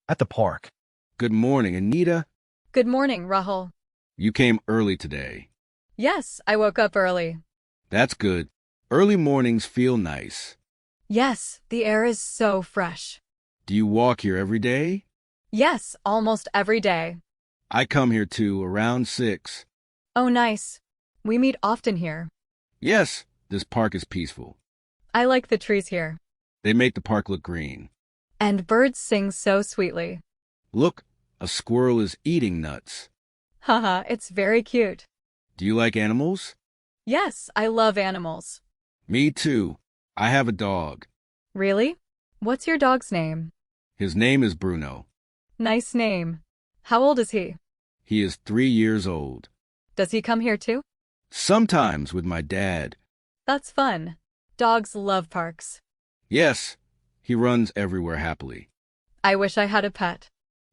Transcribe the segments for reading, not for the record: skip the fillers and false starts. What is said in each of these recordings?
at the park. Good morning, Anita. Good morning, Rahul. You came early today. Yes, I woke up early. That's good. Early mornings feel nice. Yes, the air is so fresh. Do you walk here every day? Yes, almost every day. I come here too, around 6. Oh, nice. We meet often here. Yes, this park is peaceful. I like the trees here. They make the park look green. And birds sing so sweetly. Look, a squirrel is eating nuts. Haha, it's very cute. Do you like animals? Yes, I love animals. Me too. I have a dog. Really? What's your dog's name? His name is Bruno. Nice name. How old is he? He is 3 years old. Does he come here too? Sometimes with my dad. That's fun. Dogs love parks. Yes, he runs everywhere happily. I wish I had a pet.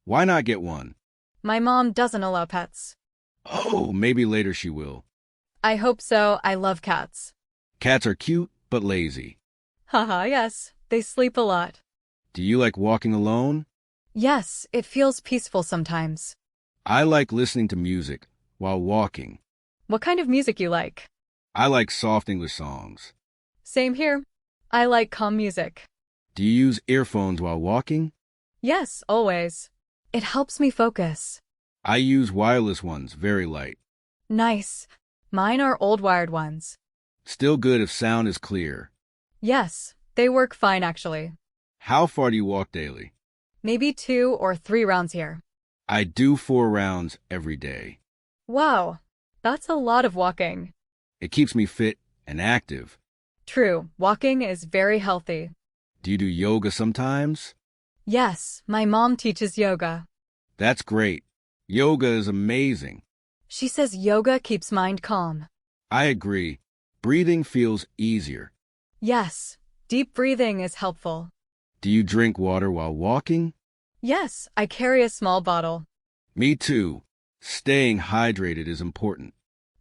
Why not get one? My mom doesn't allow pets. Oh, maybe later she will. I hope so. I love cats. Cats are cute, but lazy. Haha, yes. They sleep a lot. Do you like walking alone? Yes, it feels peaceful sometimes. I like listening to music while walking. What kind of music you like? I like soft English songs. Same here. I like calm music. Do you use earphones while walking? Yes, always. It helps me focus. I use wireless ones, very light. Nice. Mine are old wired ones. Still good if sound is clear. Yes, they work fine actually. How far do you walk daily? Maybe 2 or 3 rounds here. I do 4 rounds every day. Wow, that's a lot of walking. It keeps me fit and active. True, walking is very healthy. Do you do yoga sometimes? Yes, my mom teaches yoga. That's great. Yoga is amazing. She says yoga keeps mind calm. I agree. Breathing feels easier. Yes, deep breathing is helpful. Do you drink water while walking? Yes, I carry a small bottle. Me too. Staying hydrated is important.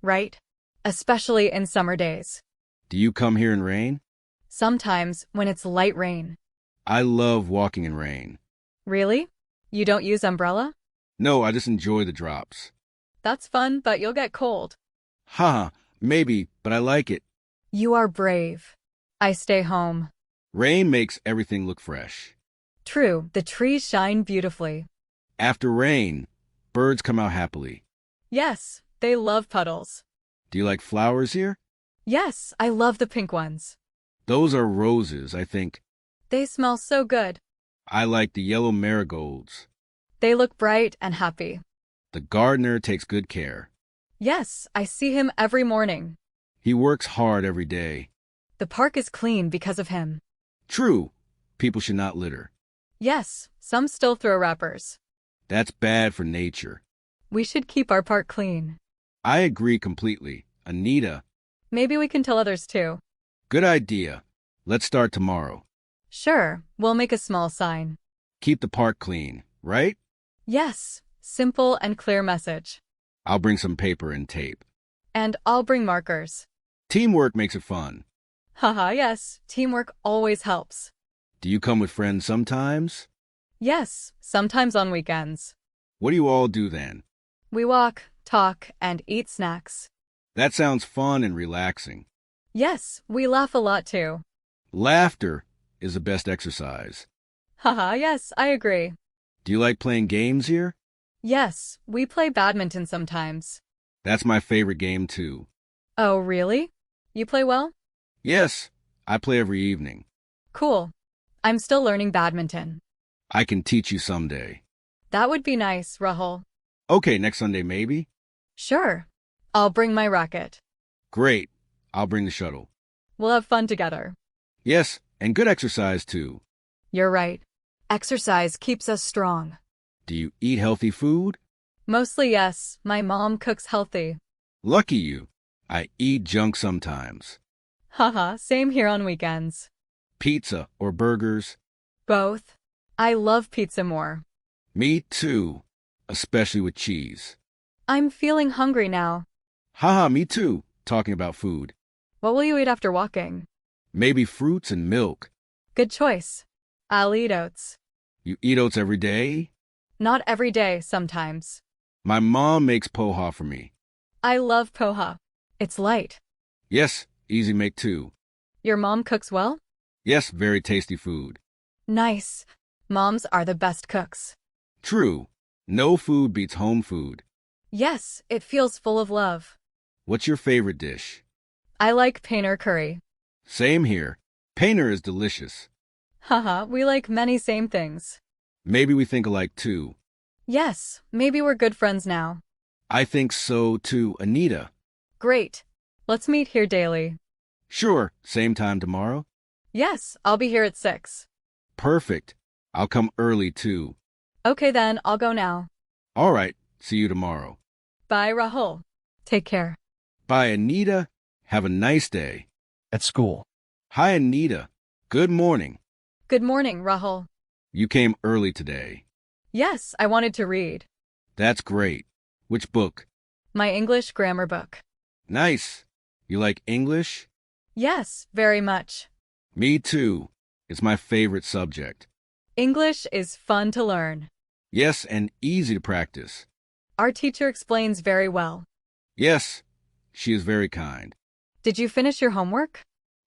Right? Especially in summer days. Do you come here in rain? Sometimes when it's light rain. I love walking in rain. Really? You don't use umbrella? No, I just enjoy the drops. That's fun, but you'll get cold. Haha, maybe, but I like it. You are brave. I stay home. Rain makes everything look fresh. True, the trees shine beautifully. After rain, birds come out happily. Yes, they love puddles. Do you like flowers here? Yes, I love the pink ones. Those are roses, I think. They smell so good. I like the yellow marigolds. They look bright and happy. The gardener takes good care. Yes, I see him every morning. He works hard every day. The park is clean because of him. True, people should not litter. Yes, some still throw wrappers. That's bad for nature. We should keep our park clean. I agree completely. Anita. Maybe we can tell others too. Good idea. Let's start tomorrow. Sure, we'll make a small sign. Keep the park clean, right? Yes, simple and clear message. I'll bring some paper and tape. And I'll bring markers. Teamwork makes it fun. Haha, yes, teamwork always helps. Do you come with friends sometimes? Yes, sometimes on weekends. What do you all do then? We walk, talk, and eat snacks. That sounds fun and relaxing. Yes, we laugh a lot too. Laughter is the best exercise. Haha, yes, I agree. Do you like playing games here? Yes, we play badminton sometimes. That's my favorite game too. Oh, really? You play well? Yes, I play every evening. Cool. I'm still learning badminton. I can teach you someday. That would be nice, Rahul. Okay, next Sunday maybe? Sure. I'll bring my racket. Great. I'll bring the shuttle. We'll have fun together. Yes, and good exercise too. You're right. Exercise keeps us strong. Do you eat healthy food? Mostly yes. My mom cooks healthy. Lucky you. I eat junk sometimes. Haha, same here on weekends. Pizza or burgers? Both. I love pizza more. Me too, especially with cheese. I'm feeling hungry now. Haha, me too, talking about food. What will you eat after walking? Maybe fruits and milk. Good choice. I'll eat oats. You eat oats every day? Not every day, sometimes. My mom makes poha for me. I love poha. It's light. Yes, easy make too. Your mom cooks well? Yes, very tasty food. Nice. Moms are the best cooks. True. No food beats home food. Yes, it feels full of love. What's your favorite dish? I like paneer curry. Same here. Paneer is delicious. Haha, we like many same things. Maybe we think alike too. Yes, maybe we're good friends now. I think so too, Anita. Great. Let's meet here daily. Sure, same time tomorrow? Yes, I'll be here at 6. Perfect. I'll come early too. Okay then, I'll go now. All right, see you tomorrow. Bye, Rahul. Take care. Bye, Anita. Have a nice day. At school. Hi, Anita. Good morning. Good morning, Rahul. You came early today. Yes, I wanted to read. That's great. Which book? My English grammar book. Nice. You like English? Yes, very much. Me too. It's my favorite subject. English is fun to learn. Yes, and easy to practice. Our teacher explains very well. Yes, she is very kind. Did you finish your homework?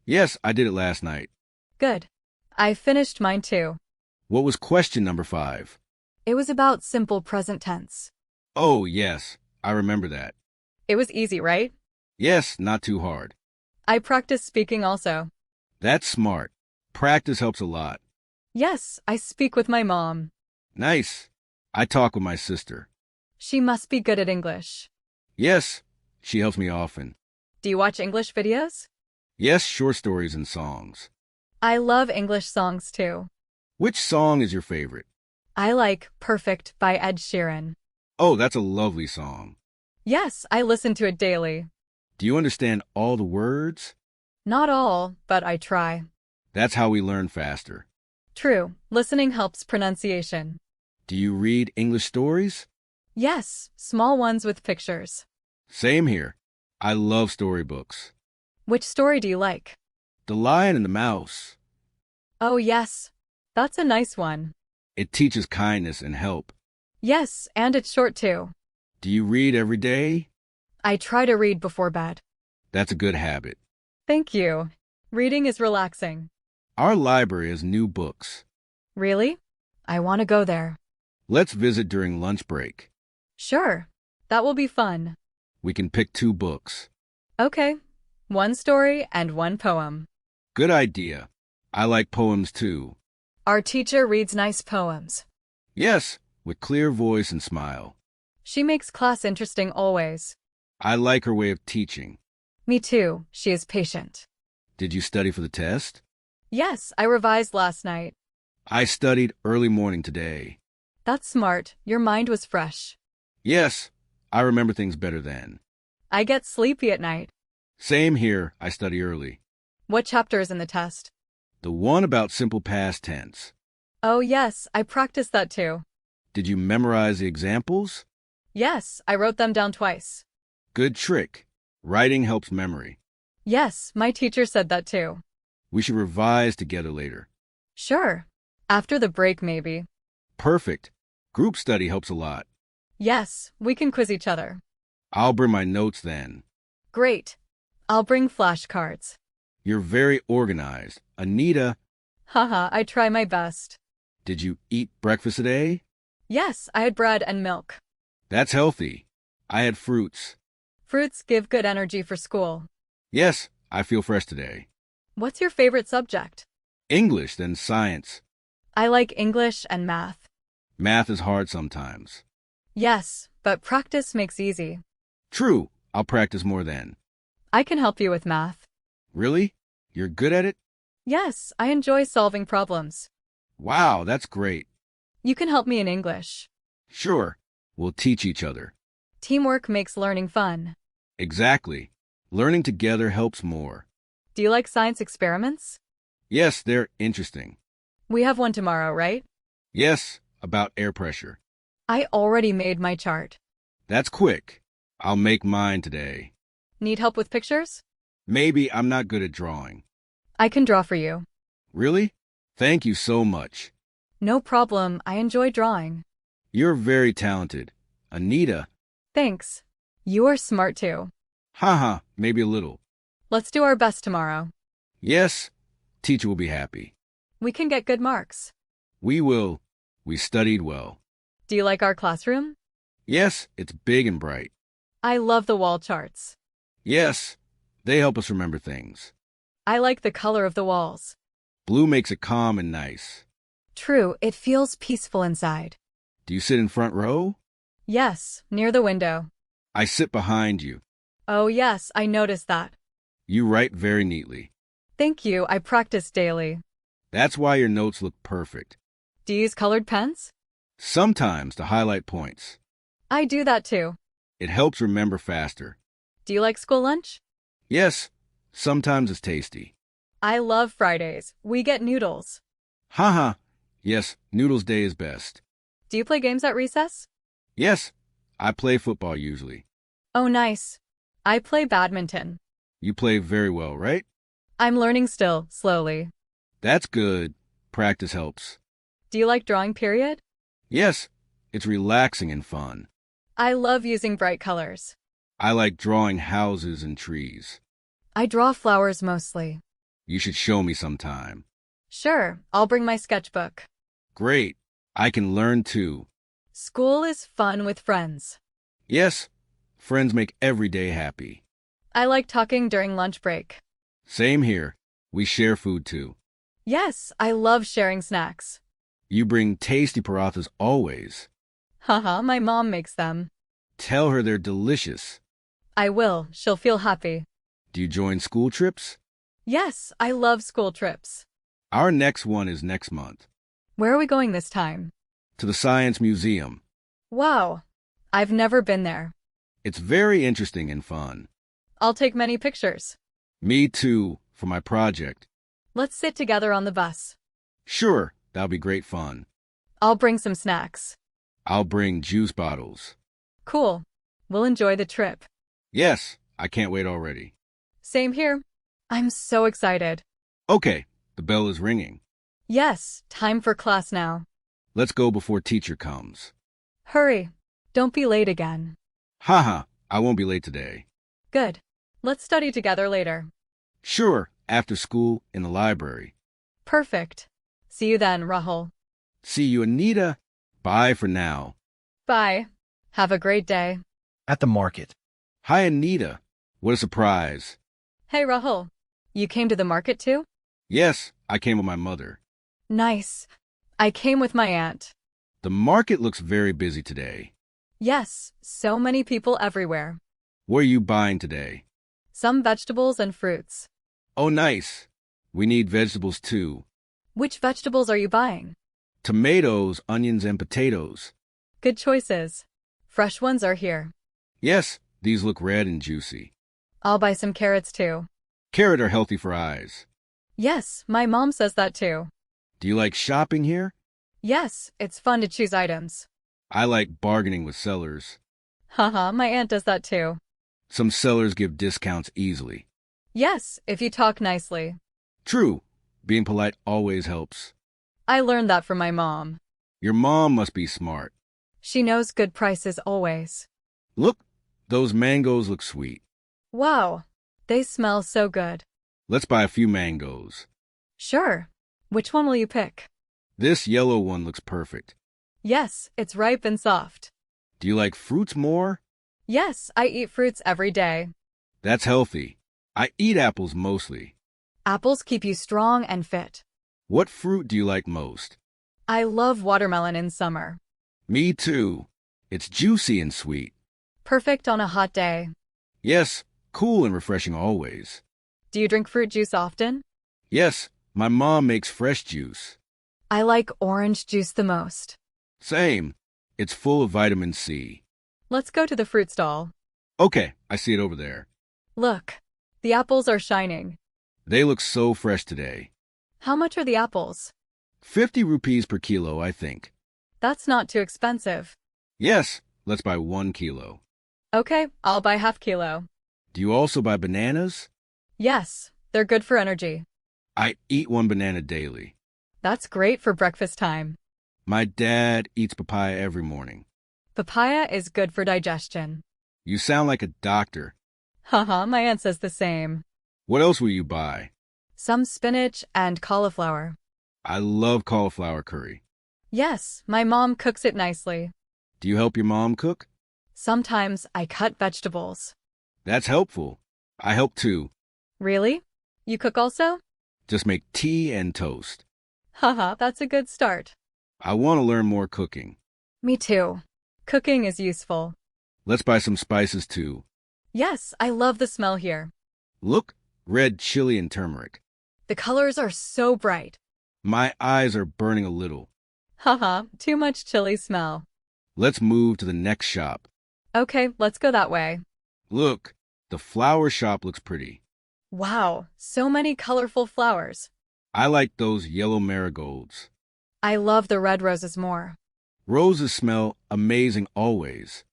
Yes, I did it last night. Good. I finished mine too. What was question number 5? It was about simple present tense. Oh, yes, I remember that. It was easy, right? Yes, not too hard. I practiced speaking also. That's smart. Practice helps a lot. Yes, I speak with my mom. Nice. I talk with my sister. She must be good at English. Yes, she helps me often. Do you watch English videos? Yes, short stories and songs. I love English songs too. Which song is your favorite? I like Perfect by Ed Sheeran. Oh, that's a lovely song. Yes, I listen to it daily. Do you understand all the words? Not all, but I try. That's how we learn faster. True, listening helps pronunciation. Do you read English stories? Yes, small ones with pictures. Same here. I love storybooks. Which story do you like? The Lion and the Mouse. Oh yes, that's a nice one. It teaches kindness and help. Yes, and it's short too. Do you read every day? I try to read before bed. That's a good habit. Thank you. Reading is relaxing. Our library has new books. Really? I want to go there. Let's visit during lunch break. Sure, that will be fun. We can pick 2 books. Okay, 1 story and 1 poem. Good idea. I like poems too. Our teacher reads nice poems. Yes, with clear voice and smile. She makes class interesting always. I like her way of teaching. Me too, she is patient. Did you study for the test? Yes, I revised last night. I studied early morning today. That's smart, your mind was fresh. Yes, I remember things better then. I get sleepy at night. Same here, I study early. What chapter is in the test? The one about simple past tense. Oh yes, I practiced that too. Did you memorize the examples? Yes, I wrote them down twice. Good trick. Writing helps memory. Yes, my teacher said that too. We should revise together later. Sure. After the break maybe. Perfect. Group study helps a lot. Yes, we can quiz each other. I'll bring my notes then. Great. I'll bring flashcards. You're very organized. Anita, Haha, I try my best. did you eat breakfast today? Yes, I had bread and milk. That's healthy. I had fruits. Fruits give good energy for school. Yes, I feel fresh today. What's your favorite subject? English, then science. I like English and math. Math is hard sometimes. Yes, but practice makes easy. True, I'll practice more then. I can help you with math. Really? You're good at it? Yes, I enjoy solving problems. Wow, that's great. You can help me in English. Sure, we'll teach each other. Teamwork makes learning fun. Exactly. Learning together helps more. Do you like science experiments? Yes, they're interesting. We have one tomorrow, right? Yes, about air pressure. I already made my chart. That's quick. I'll make mine today. Need help with pictures? Maybe I'm not good at drawing. I can draw for you. Really? Thank you so much. No problem, I enjoy drawing. You're very talented. Anita. Thanks. You are smart too. Haha, maybe a little. Let's do our best tomorrow. Yes, teacher will be happy. We can get good marks. We will. We studied well. Do you like our classroom? Yes, it's big and bright. I love the wall charts. Yes, they help us remember things. I like the color of the walls. Blue makes it calm and nice. True, it feels peaceful inside. Do you sit in front row? Yes, near the window. I sit behind you. Oh yes, I noticed that. You write very neatly. Thank you, I practice daily. That's why your notes look perfect. Do you use colored pens? Sometimes to highlight points. I do that too. It helps remember faster. Do you like school lunch? Yes, sometimes it's tasty. I love Fridays. We get noodles. Haha, yes, Noodles Day is best. Do you play games at recess? Yes, I play football usually. Oh, nice. I play badminton. You play very well, right? I'm learning still, slowly. That's good. Practice helps. Do you like drawing period? Yes, it's relaxing and fun. I love using bright colors. I like drawing houses and trees. I draw flowers mostly. You should show me sometime. Sure, I'll bring my sketchbook. Great. I can learn too. School is fun with friends. Yes, friends make every day happy. I like talking during lunch break. Same here. We share food too. Yes, I love sharing snacks. You bring tasty parathas always. Haha, my mom makes them. Tell her they're delicious. I will, she'll feel happy. Do you join school trips? Yes, I love school trips. Our next one is next month. Where are we going this time? To the Science Museum. Wow, I've never been there. It's very interesting and fun. I'll take many pictures. Me too, for my project. Let's sit together on the bus. Sure, that'll be great fun. I'll bring some snacks. I'll bring juice bottles. Cool. We'll enjoy the trip. Yes, I can't wait already. Same here. I'm so excited. Okay, the bell is ringing. Yes, time for class now. Let's go before teacher comes. Hurry. Don't be late again. Haha, I won't be late today. Good. Let's study together later. Sure, after school in the library. Perfect. See you then, Rahul. See you, Anita. Bye for now. Bye. Have a great day. At the market. Hi, Anita. What a surprise. Hey, Rahul. You came to the market too? Yes, I came with my mother. Nice. I came with my aunt. The market looks very busy today. Yes, so many people everywhere. What are you buying today? Some vegetables and fruits. Oh, nice. We need vegetables too. Which vegetables are you buying? Tomatoes, onions, and potatoes. Good choices. Fresh ones are here. Yes, these look red and juicy. I'll buy some carrots too. Carrot are healthy for eyes. Yes, my mom says that too. Do you like shopping here? Yes, it's fun to choose items. I like bargaining with sellers. Haha, my aunt does that too. Some sellers give discounts easily. Yes, if you talk nicely. True, being polite always helps. I learned that from my mom. Your mom must be smart. She knows good prices always. Look, those mangoes look sweet. Wow, they smell so good. Let's buy a few mangoes. Sure. Which one will you pick? This yellow one looks perfect. Yes, it's ripe and soft. Do you like fruits more? Yes, I eat fruits every day. That's healthy. I eat apples mostly. Apples keep you strong and fit. What fruit do you like most? I love watermelon in summer. Me too. It's juicy and sweet. Perfect on a hot day. Yes, cool and refreshing always. Do you drink fruit juice often? Yes, my mom makes fresh juice. I like orange juice the most. Same. It's full of vitamin C. Let's go to the fruit stall. Okay, I see it over there. Look, the apples are shining. They look so fresh today. How much are the apples? 50 rupees per kilo, I think. That's not too expensive. Yes, let's buy 1 kilo. Okay, I'll buy half kilo. Do you also buy bananas? Yes, they're good for energy. I eat 1 banana daily. That's great for breakfast time. My dad eats papaya every morning. Papaya is good for digestion. You sound like a doctor. Haha, my aunt says the same. What else will you buy? Some spinach and cauliflower. I love cauliflower curry. Yes, my mom cooks it nicely. Do you help your mom cook? Sometimes I cut vegetables. That's helpful. I help too. Really? You cook also? Just make tea and toast. Haha, that's a good start. I want to learn more cooking. Me too. Cooking is useful. Let's buy some spices too. Yes, I love the smell here. Look, red chili and turmeric. The colors are so bright. My eyes are burning a little. Haha, too much chili smell. Let's move to the next shop. Okay, let's go that way. Look, the flower shop looks pretty. Wow, so many colorful flowers. I like those yellow marigolds. I love the red roses more. Roses smell amazing always.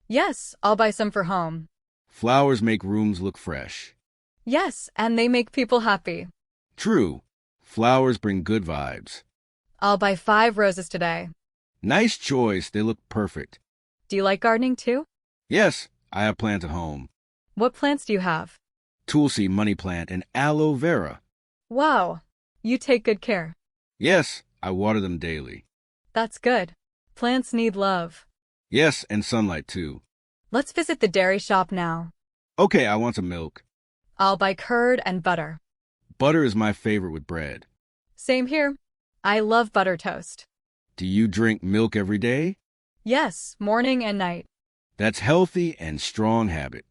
Yes, I'll buy some for home. Flowers make rooms look fresh. Yes, and they make people happy. True, flowers bring good vibes. I'll buy 5 roses today. Nice choice, they look perfect. Do you like gardening too? Yes, I have plants at home. What plants do you have? Tulsi money plant and aloe vera. Wow, you take good care. Yes, I water them daily. That's good. Plants need love. Yes, and sunlight too. Let's visit the dairy shop now. Okay, I want some milk. I'll buy curd and butter. Butter is my favorite with bread. Same here. I love butter toast. Do you drink milk every day? Yes, morning and night. That's healthy and strong habit.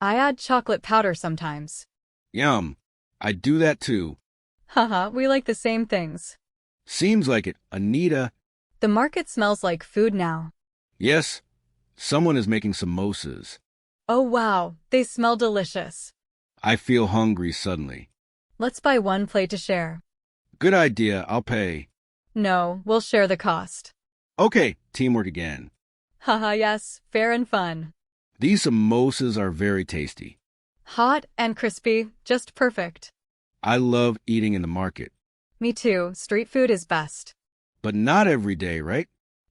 I add chocolate powder sometimes. Yum. I do that too. Haha, we like the same things. Seems like it. Anita. The market smells like food now. Yes, someone is making samosas. Oh wow, they smell delicious. I feel hungry suddenly. Let's buy 1 plate to share. Good idea, I'll pay. No, we'll share the cost. Okay, teamwork again. Haha, yes, fair and fun. These samosas are very tasty. Hot and crispy, just perfect. I love eating in the market. Me too, street food is best. But not every day, right?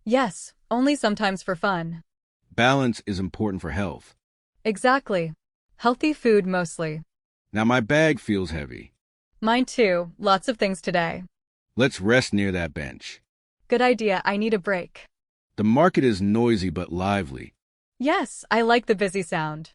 Yes, only sometimes for fun. Balance is important for health. Exactly. Healthy food mostly. Now my bag feels heavy. Mine too, lots of things today. Let's rest near that bench. Good idea, I need a break. The market is noisy but lively. Yes, I like the busy sound.